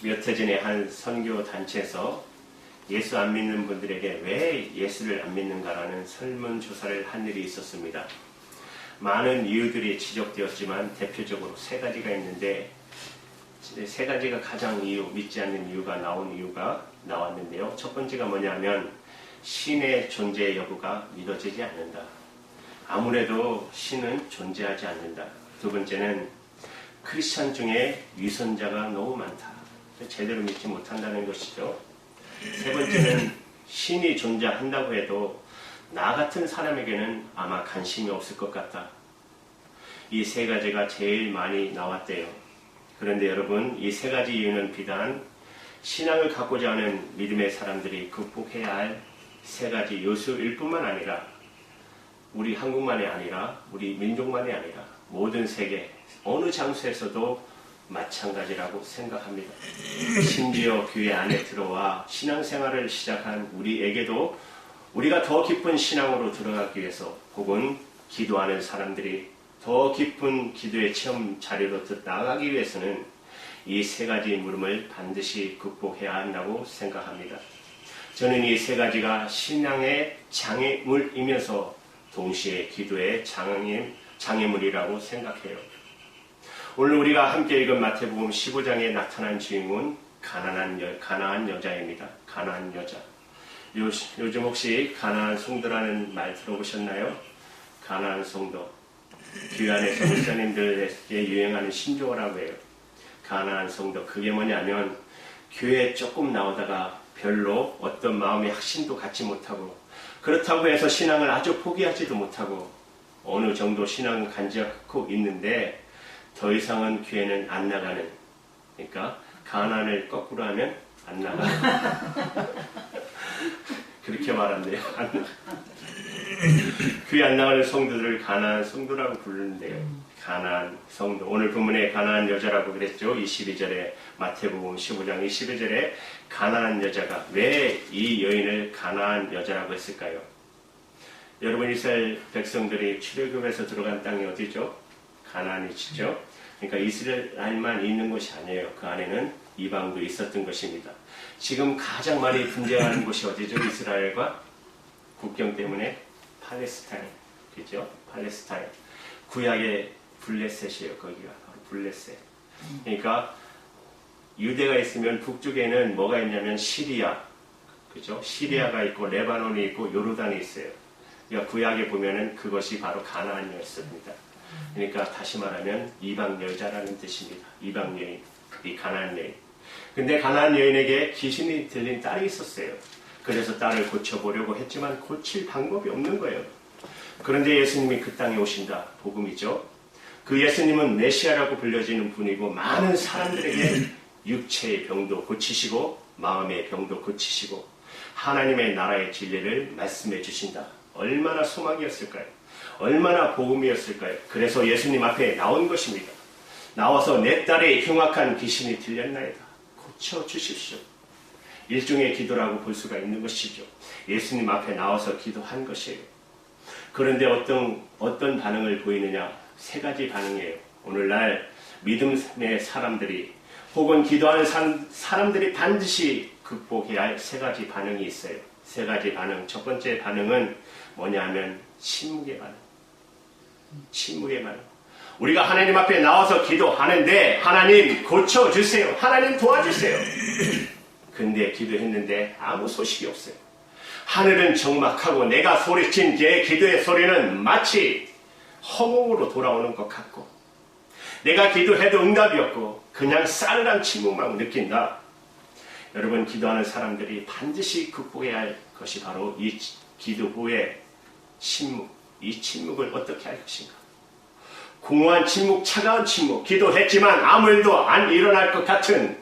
몇 해 전에 한 선교 단체에서 예수 안 믿는 분들에게 왜 예수를 안 믿는가라는 설문조사를 한 일이 있었습니다. 많은 이유들이 지적되었지만 대표적으로 세 가지가 있는데, 세 가지가 가장 믿지 않는 이유가 나왔는데요. 첫 번째가 뭐냐면 신의 존재 여부가 믿어지지 않는다. 아무래도 신은 존재하지 않는다. 두 번째는 크리스찬 중에 위선자가 너무 많다. 제대로 믿지 못한다는 것이죠. 세 번째는 신이 존재한다고 해도 나 같은 사람에게는 아마 관심이 없을 것 같다. 이 세 가지가 제일 많이 나왔대요. 그런데 여러분, 이 세 가지 이유는 비단 신앙을 갖고자 하는 믿음의 사람들이 극복해야 할 세 가지 요소일 뿐만 아니라 우리 한국만이 아니라 우리 민족만이 아니라 모든 세계 어느 장소에서도 마찬가지라고 생각합니다. 심지어 교회 안에 들어와 신앙생활을 시작한 우리에게도 우리가 더 깊은 신앙으로 들어가기 위해서 혹은 기도하는 사람들이 더 깊은 기도의 체험 자리로 나아가기 위해서는 이 세 가지 물음을 반드시 극복해야 한다고 생각합니다. 저는 이 세 가지가 신앙의 장애물이면서 동시에 기도의 장애물이라고 생각해요. 오늘 우리가 함께 읽은 마태복음 15장에 나타난 주인공은 가나안 여자입니다. 가나안 여자. 요즘 혹시 가나안 성도라는 말 들어보셨나요? 가나안 성도. 교회 안에서 목사님들에게 유행하는 신조어라고 해요. 가나안 성도. 그게 뭐냐면 교회에 조금 나오다가 별로 어떤 마음의 확신도 갖지 못하고 그렇다고 해서 신앙을 아주 포기하지도 못하고 어느 정도 신앙을 간직하고 있는데 더 이상은 교회는 안 나가는, 그러니까 가나안을 거꾸로 하면 안 나가. 그렇게 말한대요. 교회 안 나가는 성도들을 가나안 성도라고 부르는데요. 가나안 성도. 오늘 본문에 가나안 여자라고 그랬죠. 22절에 마태복음 15장 22절에 가나안 여자가 왜 이 여인을 가나안 여자라고 했을까요? 여러분, 이스라엘 백성들이 출애굽에서 들어간 땅이 어디죠? 가나안이죠. 그러니까 이스라엘만 있는 것이 아니에요. 그 안에는 이방도 있었던 것입니다. 지금 가장 많이 분쟁하는 곳이 어디죠? 이스라엘과 국경 때문에 팔레스타인, 그죠? 팔레스타인. 구약의 블레셋이에요. 거기가 바로 블레셋. 그러니까 유대가 있으면 북쪽에는 뭐가 있냐면 시리아, 그죠? 시리아가 있고 레바논이 있고 요르단이 있어요. 그러니까 구약에 보면은 그것이 바로 가나안이었습니다. 그러니까 다시 말하면 이방 여자라는 뜻입니다. 이방 여인, 이 가나안 여인. 근데 가나안 여인에게 귀신이 들린 딸이 있었어요. 그래서 딸을 고쳐보려고 했지만 고칠 방법이 없는 거예요. 그런데 예수님이 그 땅에 오신다. 복음이죠. 그 예수님은 메시아라고 불려지는 분이고 많은 사람들에게 육체의 병도 고치시고 마음의 병도 고치시고 하나님의 나라의 진리를 말씀해 주신다. 얼마나 소망이었을까요? 얼마나 복음이었을까요? 그래서 예수님 앞에 나온 것입니다. 나와서 내 딸의 흉악한 귀신이 들렸나이다. 고쳐주십시오. 일종의 기도라고 볼 수가 있는 것이죠. 예수님 앞에 나와서 기도한 것이에요. 그런데 어떤 반응을 보이느냐? 세 가지 반응이에요. 오늘날 믿음의 사람들이 혹은 기도하는 사람들이 반드시 극복해야 할 세 가지 반응이 있어요. 세 가지 반응. 첫 번째 반응은 뭐냐면 침묵의 반응. 침묵의 반응. 우리가 하나님 앞에 나와서 기도하는데 하나님 고쳐주세요. 하나님 도와주세요. 근데 기도했는데 아무 소식이 없어요. 하늘은 적막하고 내가 소리친 제 기도의 소리는 마치 허공으로 돌아오는 것 같고 내가 기도해도 응답이 없고 그냥 싸늘한 침묵만 느낀다. 여러분, 기도하는 사람들이 반드시 극복해야 할 것이 바로 이 기도 후의 침묵. 이 침묵을 어떻게 할 것인가? 공허한 침묵, 차가운 침묵, 기도했지만 아무 일도 안 일어날 것 같은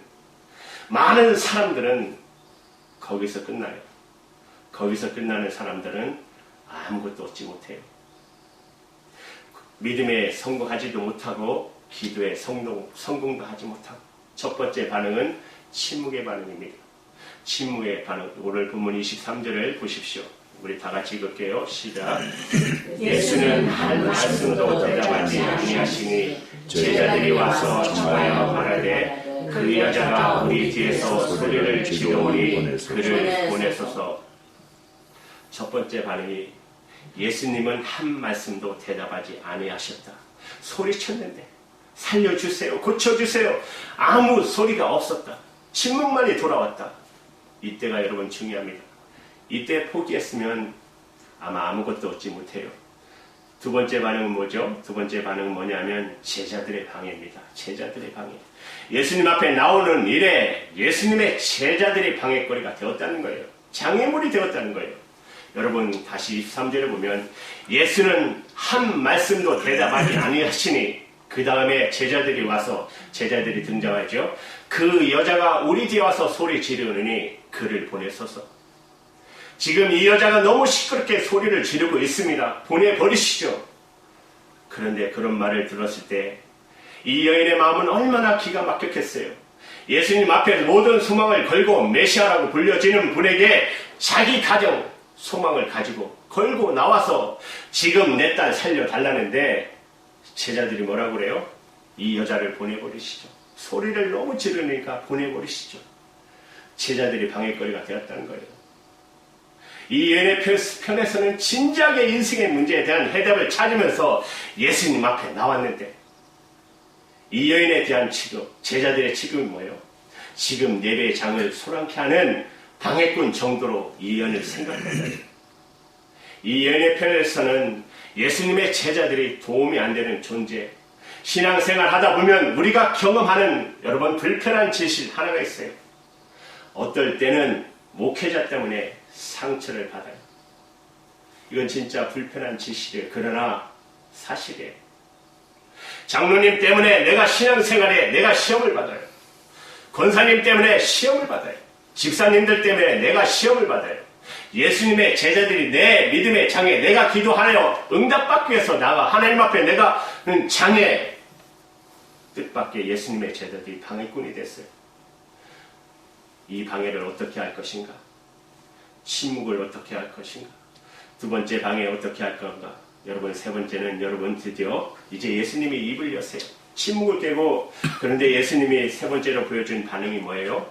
많은 사람들은 거기서 끝나요. 거기서 끝나는 사람들은 아무것도 얻지 못해요. 믿음에 성공하지도 못하고 기도에 성공도 하지 못하고. 첫 번째 반응은 침묵의 반응입니다. 침묵의 반응. 오늘 본문 23절을 보십시오. 우리 다 같이 읽을게요. 시작. 예수는 할 말씀도 대답하지 아니하시니 제자들이 와서 저하여 말하되 그 여자가 우리 뒤에서 소리를 지르오니 그를 보내소서. 첫 번째 반응이 예수님은 한 말씀도 대답하지 아니하셨다. 소리쳤는데 살려주세요, 고쳐주세요, 아무 소리가 없었다. 침묵만이 돌아왔다. 이때가 여러분 중요합니다. 이때 포기했으면 아마 아무것도 얻지 못해요. 두 번째 반응은 뭐죠? 두 번째 반응은 뭐냐면 제자들의 방해입니다. 제자들의 방해. 예수님 앞에 나오는 일에 예수님의 제자들이 방해거리가 되었다는 거예요. 장애물이 되었다는 거예요. 여러분 다시 23절에 보면 예수는 한 말씀도 대답하지 아니하시니 그 다음에 제자들이 와서 제자들이 등장하죠. 그 여자가 우리 뒤에 와서 소리 지르느니 그를 보내소서. 지금 이 여자가 너무 시끄럽게 소리를 지르고 있습니다. 보내버리시죠. 그런데 그런 말을 들었을 때 이 여인의 마음은 얼마나 기가 막혔겠어요. 예수님 앞에 모든 소망을 걸고 메시아라고 불려지는 분에게 자기 가정 소망을 가지고 걸고 나와서 지금 내 딸 살려달라는데 제자들이 뭐라고 그래요? 이 여자를 보내버리시죠. 소리를 너무 지르니까 보내버리시죠. 제자들이 방해거리가 되었다는 거예요. 이 여인의 편에서는 진지하게 인생의 문제에 대한 해답을 찾으면서 예수님 앞에 나왔는데 이 여인에 대한 취급, 제자들의 취급이 뭐예요? 지금 예배의 장을 소란케 하는 방해꾼 정도로 이 여인을 생각한다. 이 여인의 편에서는 예수님의 제자들이 도움이 안 되는 존재, 신앙생활 하다 보면 우리가 경험하는 여러분 불편한 진실 하나가 있어요. 어떨 때는 목회자 때문에 상처를 받아요. 이건 진짜 불편한 진실이에요. 그러나 사실이에요. 장로님 때문에 내가 신앙생활에 내가 시험을 받아요. 권사님 때문에 시험을 받아요. 집사님들 때문에 내가 시험을 받아요. 예수님의 제자들이 내 믿음의 장에 내가 기도하여 응답받기 위해서 나가 하나님 앞에 내가는 장에 뜻밖의 예수님의 제자들이 방해꾼이 됐어요. 이 방해를 어떻게 할 것인가? 침묵을 어떻게 할 것인가? 두 번째 방해 어떻게 할 건가? 여러분 세 번째는 여러분 드디어 이제 예수님이 입을 여세요. 침묵을 깨고 그런데 예수님이 세 번째로 보여준 반응이 뭐예요?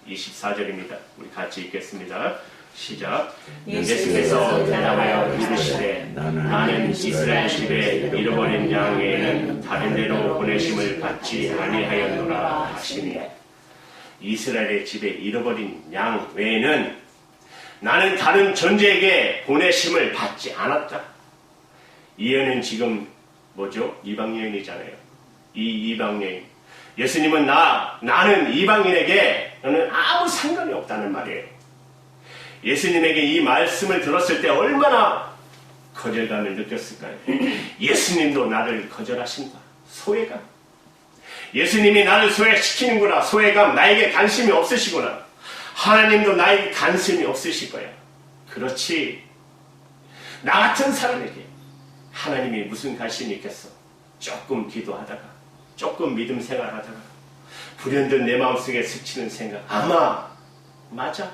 24절입니다. 우리 같이 읽겠습니다. 시작. 예수께서 대답하여 이르시되 나는 이스라엘 집에 잃어버린 양 외에는 다른 데로 보내심을 받지 아니하였노라 하시니 이스라엘의 집에 잃어버린 양 외에는 나는 다른 존재에게 보내심을 받지 않았다. 이 여인은 지금 뭐죠? 이방 여인이잖아요. 이 이방 여인. 예수님은 나는 이방인에게 너는 아무 상관이 없다는 말이에요. 예수님에게 이 말씀을 들었을 때 얼마나 거절감을 느꼈을까요? 예수님도 나를 거절하신다. 소외감. 예수님이 나를 소외시키는구나. 소외감. 나에게 관심이 없으시구나. 하나님도 나에게 관심이 없으실 거야. 그렇지. 나 같은 사람에게 하나님이 무슨 관심이 있겠어? 조금 기도하다가, 조금 믿음 생활하다가, 불현듯 내 마음속에 스치는 생각. 아마 맞아.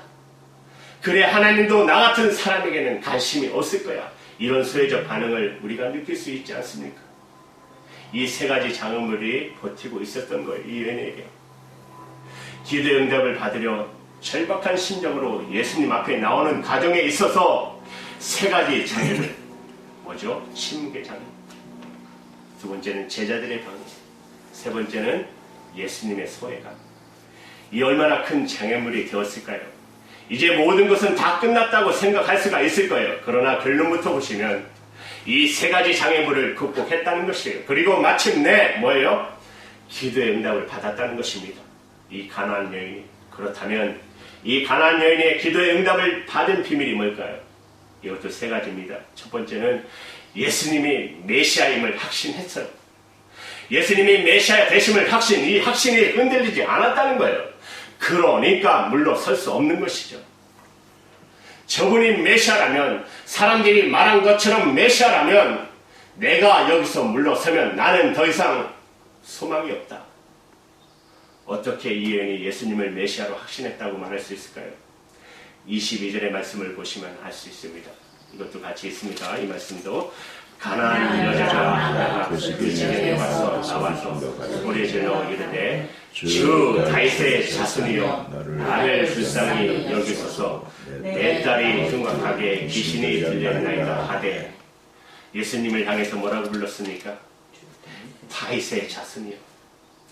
그래 하나님도 나 같은 사람에게는 관심이 없을 거야. 이런 소외적 반응을 우리가 느낄 수 있지 않습니까? 이 세 가지 장애물이 버티고 있었던 거예요. 이 여인에게. 기도의 응답을 받으려 절박한 심정으로 예수님 앞에 나오는 과정에 있어서 세 가지 장애물. 뭐죠? 침묵의 장애. 두 번째는 제자들의 방해. 세 번째는 예수님의 소외감. 이 얼마나 큰 장애물이 되었을까요? 이제 모든 것은 다 끝났다고 생각할 수가 있을 거예요. 그러나 결론부터 보시면 이 세 가지 장애물을 극복했다는 것이에요. 그리고 마침내 뭐예요? 기도의 응답을 받았다는 것입니다. 이 가나안 여인이. 그렇다면 이 가나안 여인의 기도의 응답을 받은 비밀이 뭘까요? 이것도 세 가지입니다. 첫 번째는 예수님이 메시아임을 확신했어요. 예수님이 메시아 되심을 이 확신이 흔들리지 않았다는 거예요. 그러니까 물러설 수 없는 것이죠. 저분이 메시아라면, 사람들이 말한 것처럼 메시아라면 내가 여기서 물러서면 나는 더 이상 소망이 없다. 어떻게 이 여인이 예수님을 메시아로 확신했다고 말할 수 있을까요? 22절의 말씀을 보시면 알 수 있습니다. 이것도 같이 있습니다. 이 말씀도 가나안 여자가 하나가 그 집에 나와서 소리 질러 이르되 주 다윗의 자손이여 나를 불쌍히 여기소서 내 딸이 흉악하게 귀신이 들렸나이다 하되 예수님을 향해서 뭐라고 불렀습니까? 다윗의 자손이요.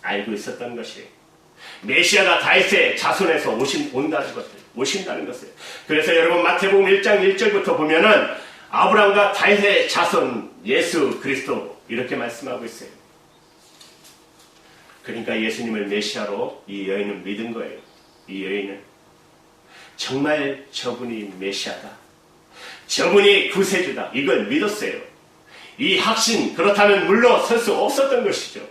알고 있었던 것이에요. 메시아가 다윗의 자손에서 오신다는 것을. 그래서 여러분 마태복음 1장 1절부터 보면은 아브라함과 다윗의 자손 예수 그리스도 이렇게 말씀하고 있어요. 그러니까 예수님을 메시아로 이 여인은 믿은 거예요. 이 여인은 정말 저분이 메시아다. 저분이 구세주다. 이걸 믿었어요. 이 확신 그렇다면 물러설 수 없었던 것이죠.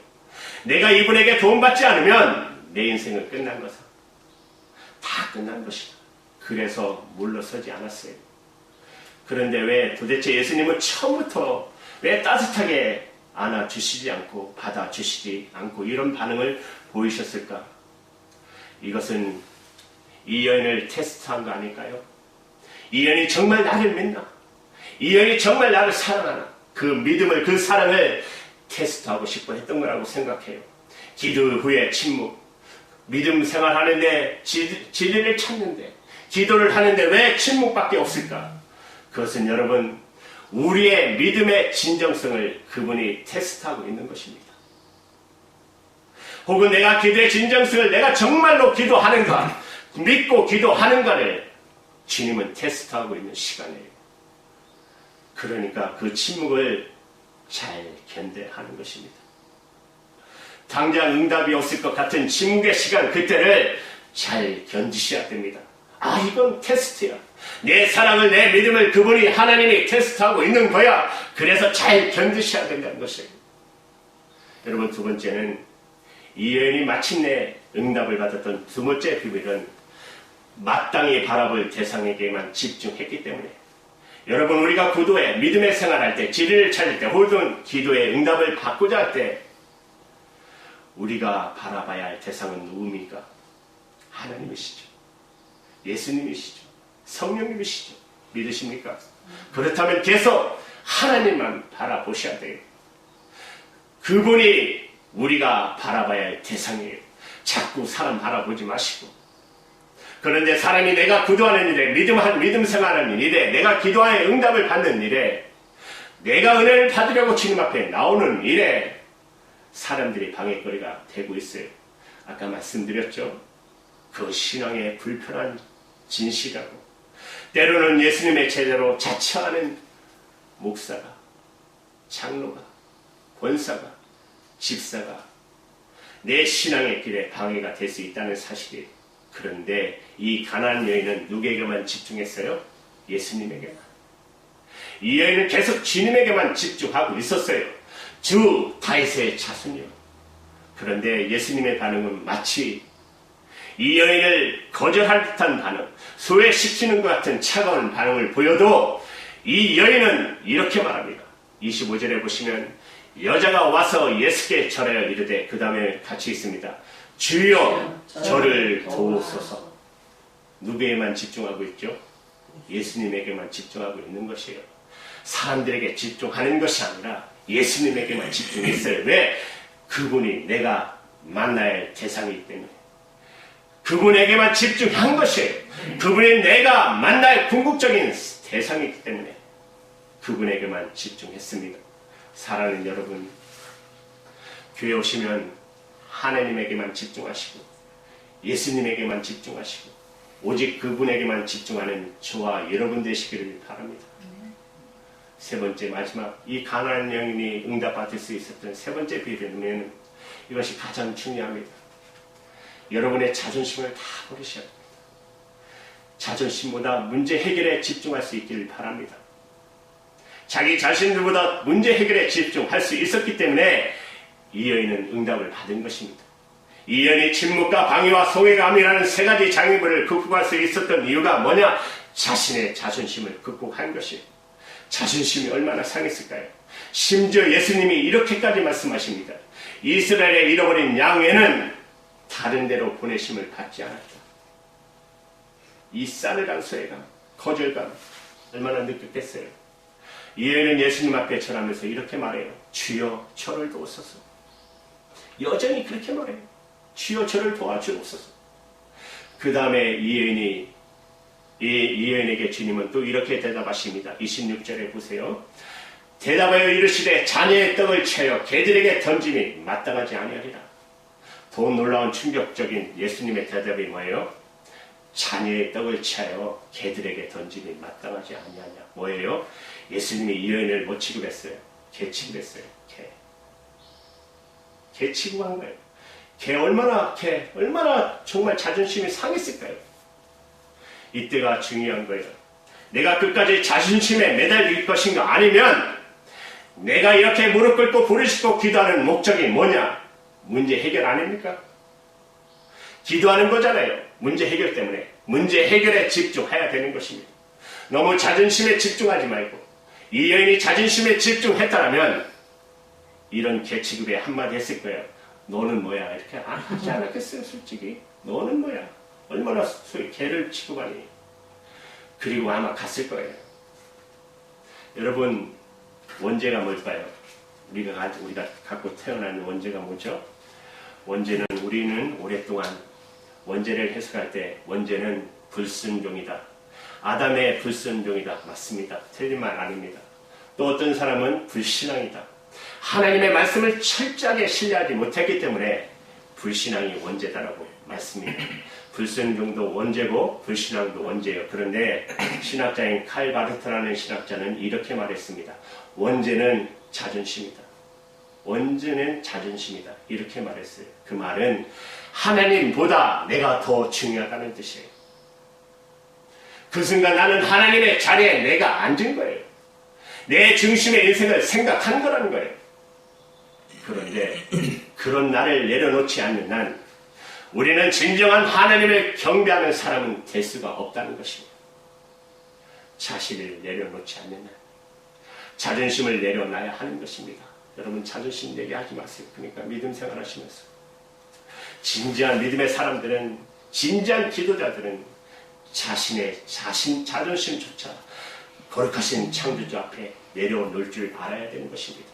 내가 이분에게 도움받지 않으면 내 인생은 끝난 것이다. 다 끝난 것이다. 그래서 물러서지 않았어요. 그런데 왜 도대체 예수님은 처음부터 왜 따뜻하게 안아주시지 않고 받아주시지 않고 이런 반응을 보이셨을까? 이것은 이 여인을 테스트한 거 아닐까요? 이 여인이 정말 나를 믿나? 이 여인이 정말 나를 사랑하나? 그 믿음을, 그 사랑을 테스트하고 싶어 했던 거라고 생각해요. 기도 후에 침묵. 믿음 생활하는데 진리를 찾는데 기도를 하는데 왜 침묵밖에 없을까? 그것은 여러분 우리의 믿음의 진정성을 그분이 테스트하고 있는 것입니다. 혹은 내가 기도의 진정성을 내가 정말로 기도하는가 믿고 기도하는가를 주님은 테스트하고 있는 시간이에요. 그러니까 그 침묵을 잘 견뎌야 하는 것입니다. 당장 응답이 없을 것 같은 침묵의 시간 그때를 잘 견디셔야 됩니다. 아, 이건 테스트야. 내 사랑을, 내 믿음을 그분이 하나님이 테스트하고 있는 거야. 그래서 잘 견디셔야 된다는 것이에요. 여러분, 두 번째는 이 여인이 마침내 응답을 받았던 두 번째 비밀은 마땅히 바라볼 대상에게만 집중했기 때문에 여러분 우리가 구도에 믿음의 생활할 때 진리를 찾을 때 혹은 기도의 응답을 받고자 할 때 우리가 바라봐야 할 대상은 누굽니까? 하나님이시죠. 예수님이시죠. 성령님이시죠. 믿으십니까? 그렇다면 계속 하나님만 바라보셔야 돼요. 그분이 우리가 바라봐야 할 대상이에요. 자꾸 사람 바라보지 마시고. 그런데 사람이 내가 기도하는 일에 믿음 생활하는 일에 내가 기도하여 응답을 받는 일에 내가 은혜를 받으려고 주님 앞에 나오는 일에 사람들이 방해거리가 되고 있어요. 아까 말씀드렸죠. 그 신앙의 불편한 진실이라고. 때로는 예수님의 제자로 자처하는 목사가, 장로가, 권사가, 집사가 내 신앙의 길에 방해가 될 수 있다는 사실이에요. 그런데 이 가나안 여인은 누구에게만 집중했어요? 예수님에게만. 이 여인은 계속 주님에게만 집중하고 있었어요. 주 다윗의 자손이요. 그런데 예수님의 반응은 마치 이 여인을 거절할 듯한 반응, 소외시키는 것 같은 차가운 반응을 보여도 이 여인은 이렇게 말합니다. 25절에 보시면 여자가 와서 예수께 절하여 이르되 그 다음에 같이 있습니다. 주여 저를 도우소서. 누구에만 집중하고 있죠? 예수님에게만 집중하고 있는 것이에요. 사람들에게 집중하는 것이 아니라 예수님에게만 집중했어요. 왜? 그분이 내가 만나야 할 대상이기 때문에. 그분에게만 집중한 것이에요. 그분이 내가 만나야 할 궁극적인 대상이기 때문에 그분에게만 집중했습니다. 사랑하는 여러분, 교회 오시면 하나님에게만 집중하시고 예수님에게만 집중하시고 오직 그분에게만 집중하는 저와 여러분 되시기를 바랍니다. 세 번째 마지막 이 가나안 여인이 응답받을 수 있었던 세 번째 비밀은 이것이 가장 중요합니다. 여러분의 자존심을 다 버리셔야 합니다. 자존심보다 문제 해결에 집중할 수 있기를 바랍니다. 자기 자신들보다 문제 해결에 집중할 수 있었기 때문에 이 여인은 응답을 받은 것입니다. 이 여인이 침묵과 방해와 소외감이라는 세 가지 장애물을 극복할 수 있었던 이유가 뭐냐? 자신의 자존심을 극복한 것이에요. 자존심이 얼마나 상했을까요? 심지어 예수님이 이렇게까지 말씀하십니다. 이스라엘의 잃어버린 양에는 다른 데로 보내심을 받지 않았다. 이 싸늘한 소외감, 거절감 얼마나 느꼈겠어요? 이 여인은 예수님 앞에 절하면서 이렇게 말해요. 주여 저를 도우소서. 여전히 그렇게 말해요. 주여 저를 도와주옵소서. 그 다음에 이 여인에게 주님은 또 이렇게 대답하십니다. 26절에 보세요. 대답하여 이르시되 자녀의 떡을 채여 개들에게 던짐이 마땅하지 아니하리라. 더 놀라운 충격적인 예수님의 대답이 뭐예요? 자녀의 떡을 채여 개들에게 던짐이 마땅하지 아니하냐. 뭐예요? 예수님이 이 여인을 뭐 취급했어요? 개 취급했어요. 개 취급한 거예요. 개 얼마나 정말 자존심이 상했을까요? 이때가 중요한 거예요. 내가 끝까지 자존심에 매달릴 것인가, 아니면 내가 이렇게 무릎 꿇고 부르짖고 기도하는 목적이 뭐냐? 문제 해결 아닙니까? 기도하는 거잖아요. 문제 해결 때문에. 문제 해결에 집중해야 되는 것입니다. 너무 자존심에 집중하지 말고, 이 여인이 자존심에 집중했다면 이런 개 취급에 한마디 했을 거예요. 너는 뭐야? 이렇게 하지 않았겠어요, 솔직히. 너는 뭐야? 얼마나 개를 취급하니? 그리고 아마 갔을 거예요. 여러분, 원죄가 뭘까요? 우리가 갖고 태어난 원죄가 뭐죠? 원죄는, 우리는 오랫동안 원죄를 해석할 때 원죄는 불순종이다. 아담의 불순종이다. 맞습니다. 틀린 말 아닙니다. 또 어떤 사람은 불신앙이다. 하나님의 말씀을 철저하게 신뢰하지 못했기 때문에 불신앙이 원죄다라고 말씀입니다. 불순종도 원죄고 불신앙도 원죄예요. 그런데 신학자인 칼 바르트라는 신학자는 이렇게 말했습니다. 원죄는 자존심이다. 원죄는 자존심이다. 이렇게 말했어요. 그 말은 하나님보다 내가 더 중요하다는 뜻이에요. 그 순간 나는 하나님의 자리에 내가 앉은 거예요. 내 중심의 인생을 생각하는 거라는 거예요. 그런데 그런 나를 내려놓지 않는 난, 우리는 진정한 하나님을 경배하는 사람은 될 수가 없다는 것입니다. 자신을 내려놓지 않는 난, 자존심을 내려놔야 하는 것입니다. 여러분, 자존심 내게 하지 마세요. 그러니까 믿음 생활하시면서 진지한 믿음의 사람들은, 진지한 기도자들은 자존심조차 거룩하신 창조주 앞에 내려놓을 줄 알아야 되는 것입니다.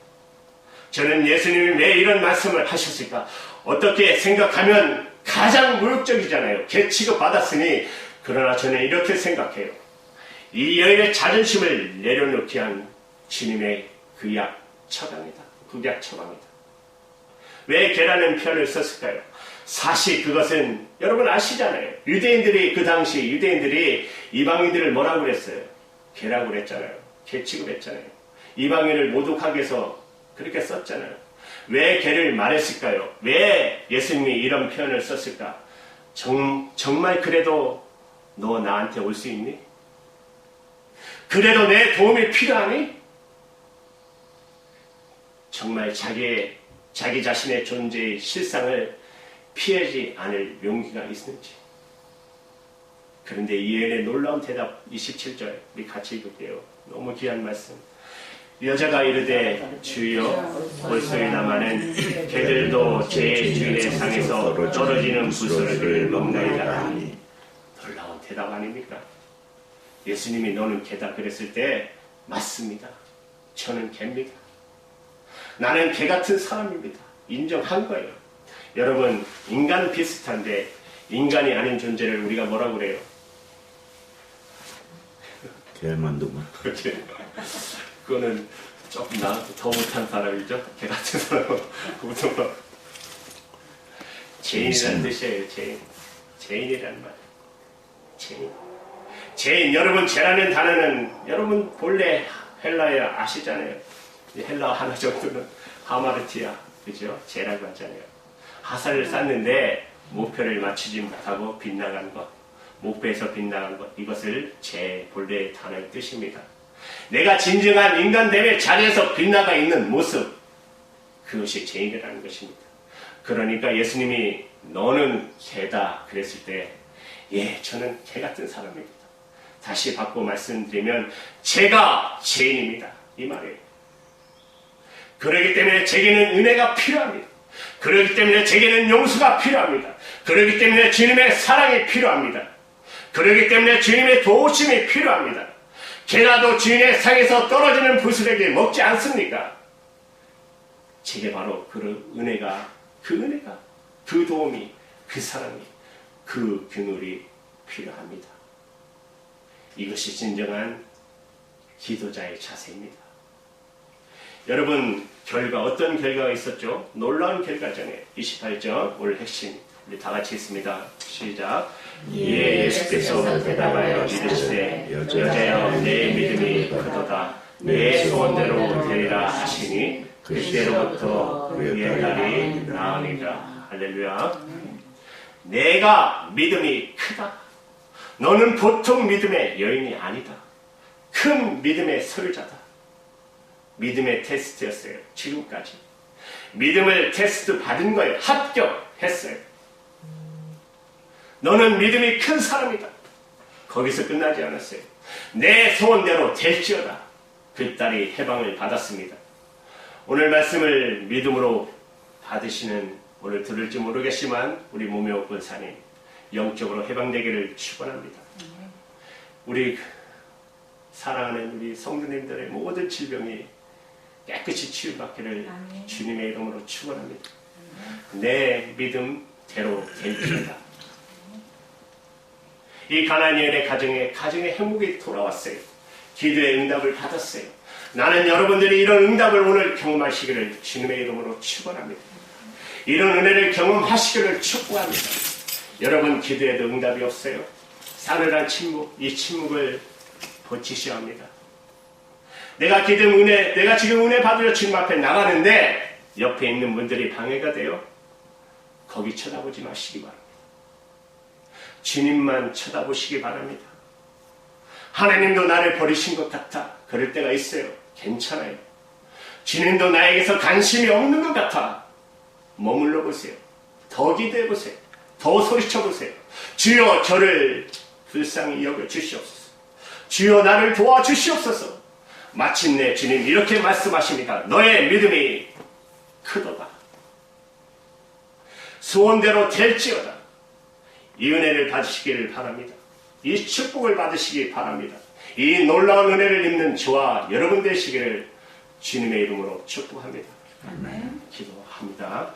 저는 예수님이 왜 이런 말씀을 하셨을까? 어떻게 생각하면 가장 모욕적이잖아요. 개 취급 받았으니. 그러나 저는 이렇게 생각해요. 이 여인의 자존심을 내려놓기 위한 주님의 극약 처방이다. 왜 개라는 표현을 썼을까요? 사실 그것은 여러분 아시잖아요. 그 당시 유대인들이 이방인들을 뭐라고 그랬어요? 개라고 그랬잖아요. 개 취급했잖아요. 이방인을 모독하기 위해서 그렇게 썼잖아요. 왜 개를 말했을까요? 왜 예수님이 이런 표현을 썼을까? 정말 그래도 너 나한테 올 수 있니? 그래도 내 도움이 필요하니? 정말 자기 자신의 존재의 실상을 피하지 않을 용기가 있는지. 그런데 이 여인의 놀라운 대답 27절 우리 같이 읽을게요. 너무 귀한 말씀. 여자가 이르되 주여 올소이다마는 개들도 제 주인의 상에서 떨어지는 부스러기를 먹나이다. 놀라운 대답 아닙니까? 예수님이 너는 개다 그랬을 때 맞습니다. 저는 개입니다. 나는 개 같은 사람입니다. 인정한 거예요. 여러분, 인간 비슷한데 인간이 아닌 존재를 우리가 뭐라고 그래요? 개만두만. 그거는 조금 나한테 더 못한 사람이죠. 개 같은 사람은 그것도 죄인이라는 뜻이에요. 죄인이라는 말. 죄인. 여러분, 죄라는 단어는 여러분 본래 헬라에 아시잖아요. 헬라 하나 정도는 하마르티아, 그죠? 죄라고 하잖아요. 화살을 쐈는데 목표를 맞추지 못하고 빗나간 것, 목배에서 빗나간 것, 이것을 제 본래의 단어의 뜻입니다. 내가 진정한 인간됨의 자리에서 빗나가 있는 모습, 그것이 죄인이라는 것입니다. 그러니까 예수님이 너는 개다 그랬을 때, 예, 저는 개 같은 사람입니다. 다시 바꿔 말씀드리면 제가 죄인입니다. 이 말이에요. 그렇기 때문에 제게는 은혜가 필요합니다. 그렇기 때문에 제게는 용서가 필요합니다. 그렇기 때문에 주님의 사랑이 필요합니다. 그렇기 때문에 주님의 도우심이 필요합니다. 개라도 주인의 상에서 떨어지는 부스러기 먹지 않습니까? 제게 바로 그 은혜가, 그 도움이, 그 사랑이, 그 그늘이 필요합니다. 이것이 진정한 기도자의 자세입니다. 여러분, 어떤 결과가 있었죠? 놀라운 결과잖아요. 28절, 오늘 핵심. 우리 다 같이 있습니다. 시작. 이에 예수께서 대답하여 이르시되 여자여 내 믿음이 크도다. 내 소원대로 되리라 하시니 그때로부터 그의 딸이 나으니라. 할렐루야. 내가 믿음이 크다. 너는 보통 믿음의 여인이 아니다. 큰 믿음의 소유자다. 믿음의 테스트였어요. 지금까지. 믿음을 테스트 받은 거예요. 합격했어요. 너는 믿음이 큰 사람이다. 거기서 끝나지 않았어요. 내 소원대로 될지어다. 그 딸이 해방을 받았습니다. 오늘 말씀을 믿음으로 받으시는, 오늘 들을지 모르겠지만 우리 무명옥 권사님 영적으로 해방되기를 축원합니다. 우리 사랑하는 우리 성도님들의 모든 질병이 깨끗이 치유받기를 주님의 이름으로 축원합니다. 내 믿음대로 될지어다. 이 가나안 여인의 가정에 행복이 돌아왔어요. 기도의 응답을 받았어요. 나는 여러분들이 이런 응답을 오늘 경험하시기를 주님의 이름으로 축원합니다. 이런 은혜를 경험하시기를 축복합니다. 여러분 기도에도 응답이 없어요. 사르란 침묵, 이 침묵을 버티셔야 합니다. 내가 지금 은혜 받으려 주님 앞에 나가는데 옆에 있는 분들이 방해가 돼요. 거기 쳐다보지 마시기 바랍니다. 주님만 쳐다보시기 바랍니다. 하나님도 나를 버리신 것 같아. 그럴 때가 있어요. 괜찮아요. 주님도 나에게서 관심이 없는 것 같아. 머물러 보세요. 더 기도해 보세요. 더 소리쳐 보세요. 주여 저를 불쌍히 여겨 주시옵소서. 주여 나를 도와주시옵소서. 마침내 주님 이렇게 말씀하십니다. 너의 믿음이 크도다. 소원대로 될지어다. 이 은혜를 받으시기를 바랍니다. 이 축복을 받으시기 바랍니다. 이 놀라운 은혜를 입는 저와 여러분 되시기를 주님의 이름으로 축복합니다. 아멘. 기도합니다.